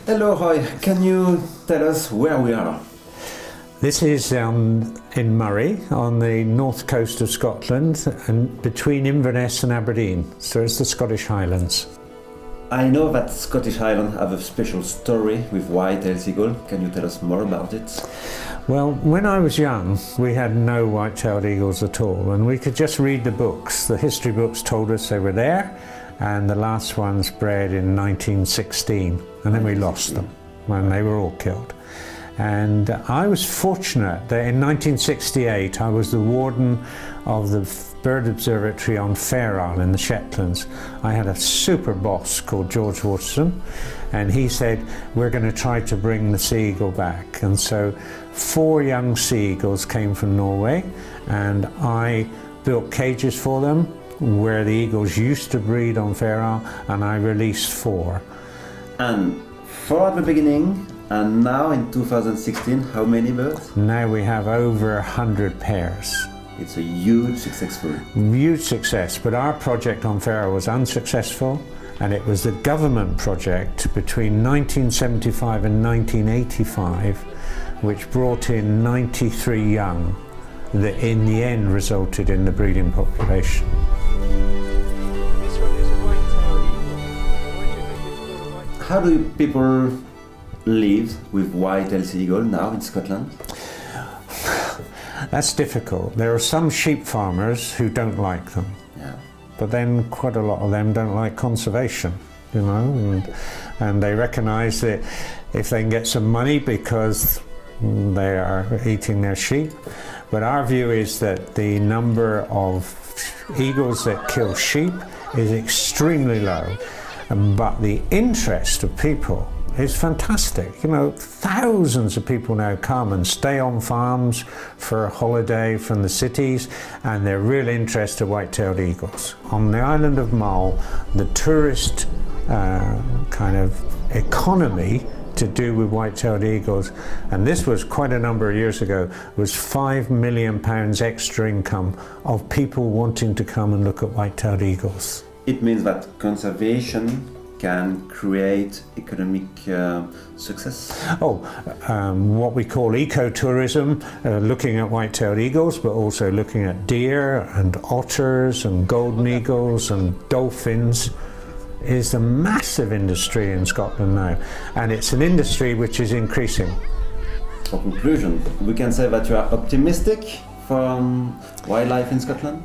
Hello, Roy. Can you tell us where we are? This is in Murray, on the north coast of Scotland, and between Inverness and Aberdeen. So it's the Scottish Highlands. I know that Scottish Highlands have a special story with white-tailed seagull. Can you tell us more about it? Well, when I was young, we had no white-tailed eagles at all, and we could just read the books. The history books told us they were there, and the last ones bred in 1916, and then we lost them when they were all killed. And I was fortunate that in 1968 I was the warden of the Bird Observatory on Fair Isle in the Shetlands. I had a super boss called George Waterson, and he said, we're going to try to bring the sea eagle back. And so 4 young sea eagles came from Norway, and I built cages for them where the eagles used to breed on Fair Isle, and I released 4. And 4 at the beginning, and now in 2016, how many birds? Now we have over 100 pairs. It's a huge successful. Huge success, but our project on Fair Isle was unsuccessful, and it was the government project between 1975 and 1985 which brought in 93 young that in the end resulted in the breeding population. How do people live with white-tailed seagull now in Scotland? That's difficult. There are some sheep farmers who don't like them, but then quite a lot of them don't like conservation, you know, and they recognise that if they can get some money because they are eating their sheep. But our view is that the number of eagles that kill sheep is extremely low, but the interest of people is fantastic. You know, thousands of people now come and stay on farms for a holiday from the cities, and they're really interested in white-tailed eagles. On the island of Mull, the tourist kind of economy to do with white-tailed eagles, and this was quite a number of years ago, was £5 million extra income of people wanting to come and look at white-tailed eagles. It means that conservation can create economic success? What we call ecotourism, looking at white-tailed eagles, but also looking at deer and otters and golden eagles and dolphins, is a massive industry in Scotland now, and it's an industry which is increasing. For conclusion, we can say that you are optimistic for wildlife in Scotland?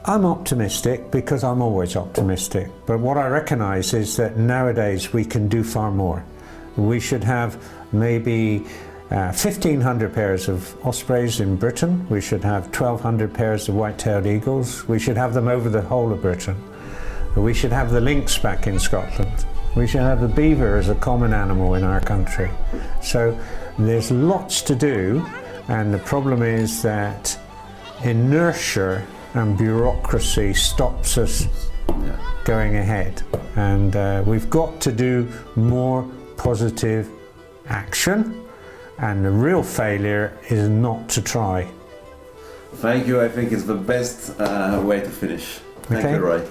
I'm optimistic because I'm always optimistic, but what I recognise is that nowadays we can do far more. We should have maybe 1,500 pairs of ospreys in Britain, we should have 1,200 pairs of white-tailed eagles, we should have them over the whole of Britain. We should have the lynx back in Scotland. We should have the beaver as a common animal in our country. So there's lots to do, and the problem is that inertia and bureaucracy stops us going ahead. And we've got to do more positive action, and the real failure is not to try. Thank you. I think it's the best way to finish. Thank you, Roy.